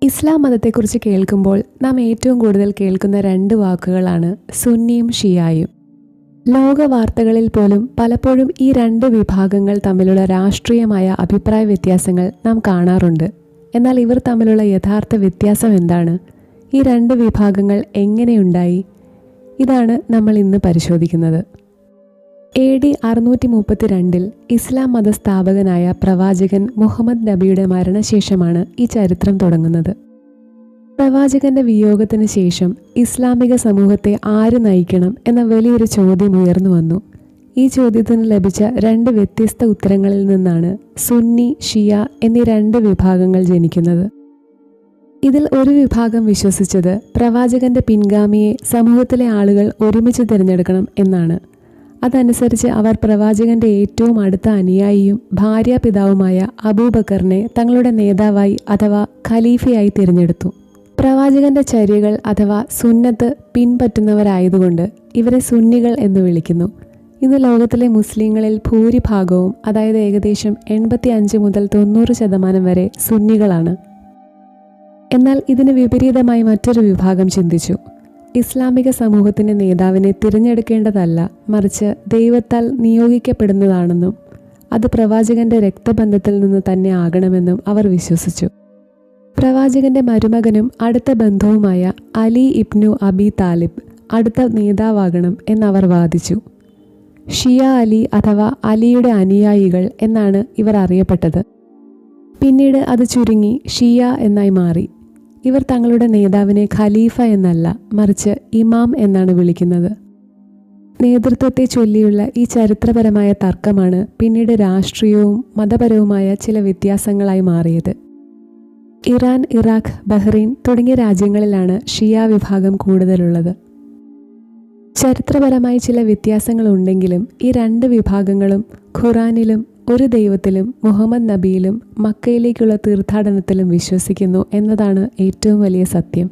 ഇസ്ലാം മതത്തെക്കുറിച്ച് കേൾക്കുമ്പോൾ നാം ഏറ്റവും കൂടുതൽ കേൾക്കുന്ന രണ്ട് വാക്കുകളാണ് സുന്നിയും ഷിയായും. ലോക വാർത്തകളിൽ പോലും പലപ്പോഴും ഈ രണ്ട് വിഭാഗങ്ങൾ തമ്മിലുള്ള രാഷ്ട്രീയമായ അഭിപ്രായ വ്യത്യാസങ്ങൾ നാം കാണാറുണ്ട്. എന്നാൽ ഇവർ തമ്മിലുള്ള യഥാർത്ഥ വ്യത്യാസം എന്താണ്? ഈ രണ്ട് വിഭാഗങ്ങൾ എങ്ങനെയുണ്ടായി? ഇതാണ് നമ്മൾ ഇന്ന് പരിശോധിക്കുന്നത്. AD 632 ഇസ്ലാം മതസ്ഥാപകനായ പ്രവാചകൻ മുഹമ്മദ് നബിയുടെ മരണശേഷമാണ് ഈ ചരിത്രം തുടങ്ങുന്നത്. പ്രവാചകന്റെ വിയോഗത്തിന് ശേഷം ഇസ്ലാമിക സമൂഹത്തെ ആര് നയിക്കണം എന്ന വലിയൊരു ചോദ്യം ഉയർന്നു വന്നു. ഈ ചോദ്യത്തിന് ലഭിച്ച രണ്ട് വ്യത്യസ്ത ഉത്തരങ്ങളിൽ നിന്നാണ് സുന്നി, ഷിയ എന്നീ രണ്ട് വിഭാഗങ്ങൾ ജനിക്കുന്നത്. ഇതിൽ ഒരു വിഭാഗം വിശ്വസിച്ചത് പ്രവാചകന്റെ പിൻഗാമിയെ സമൂഹത്തിലെ ആളുകൾ ഒരുമിച്ച് തിരഞ്ഞെടുക്കണം എന്നാണ്. അതനുസരിച്ച് അവർ പ്രവാചകന്റെ ഏറ്റവും അടുത്ത അനുയായിയും ഭാര്യാപിതാവുമായ അബൂബക്കറിനെ തങ്ങളുടെ നേതാവായി അഥവാ ഖലീഫയായി തിരഞ്ഞെടുത്തു. പ്രവാചകന്റെ ചര്യകൾ അഥവാ സുന്നത്ത് പിൻപറ്റുന്നവരായതുകൊണ്ട് ഇവരെ സുന്നികൾ എന്ന് വിളിക്കുന്നു. ഇന്ന് ലോകത്തിലെ മുസ്ലിങ്ങളിൽ ഭൂരിഭാഗവും, അതായത് ഏകദേശം 85 മുതൽ 90% വരെ സുന്നികളാണ്. എന്നാൽ ഇതിന് വിപരീതമായി മറ്റൊരു വിഭാഗം ചിന്തിച്ചു. ഇസ്ലാമിക സമൂഹത്തിൻ്റെ നേതാവിനെ തിരഞ്ഞെടുക്കേണ്ടതല്ല, മറിച്ച് ദൈവത്താൽ നിയോഗിക്കപ്പെടുന്നതാണെന്നും അത് പ്രവാചകന്റെ രക്തബന്ധത്തിൽ നിന്ന് തന്നെ ആകണമെന്നും അവർ വിശ്വസിച്ചു. പ്രവാചകന്റെ മരുമകനും അടുത്ത ബന്ധുവുമായ അലി ഇബ്നു അബി താലിബ് അടുത്ത നേതാവാകണം എന്നവർ വാദിച്ചു. ഷിയ അലി അഥവാ അലിയുടെ അനുയായികൾ എന്നാണ് ഇവർ അറിയപ്പെട്ടത്. പിന്നീട് അത് ചുരുങ്ങി ഷിയ എന്നായി മാറി. ഇവർ തങ്ങളുടെ നേതാവിനെ ഖലീഫ എന്നല്ല, മറിച്ച് ഇമാം എന്നാണ് വിളിക്കുന്നത്. നേതൃത്വത്തെ ചൊല്ലിയുള്ള ഈ ചരിത്രപരമായ തർക്കമാണ് പിന്നീട് രാഷ്ട്രീയവും മതപരവുമായ ചില വ്യത്യാസങ്ങളായി മാറിയത്. ഇറാൻ, ഇറാഖ്, ബഹ്റൈൻ തുടങ്ങിയ രാജ്യങ്ങളിലാണ് ഷിയ വിഭാഗം കൂടുതലുള്ളത്. ചരിത്രപരമായി ചില വ്യത്യാസങ്ങളുണ്ടെങ്കിലും ഈ രണ്ട് വിഭാഗങ്ങളും ഖുറാനിലും ഒരു ദൈവത്തിലും മുഹമ്മദ് നബിയിലും മക്കയിലേക്കുള്ള തീർത്ഥാടനത്തിലും വിശ്വസിക്കുന്നു എന്നതാണ് ഏറ്റവും വലിയ സത്യം.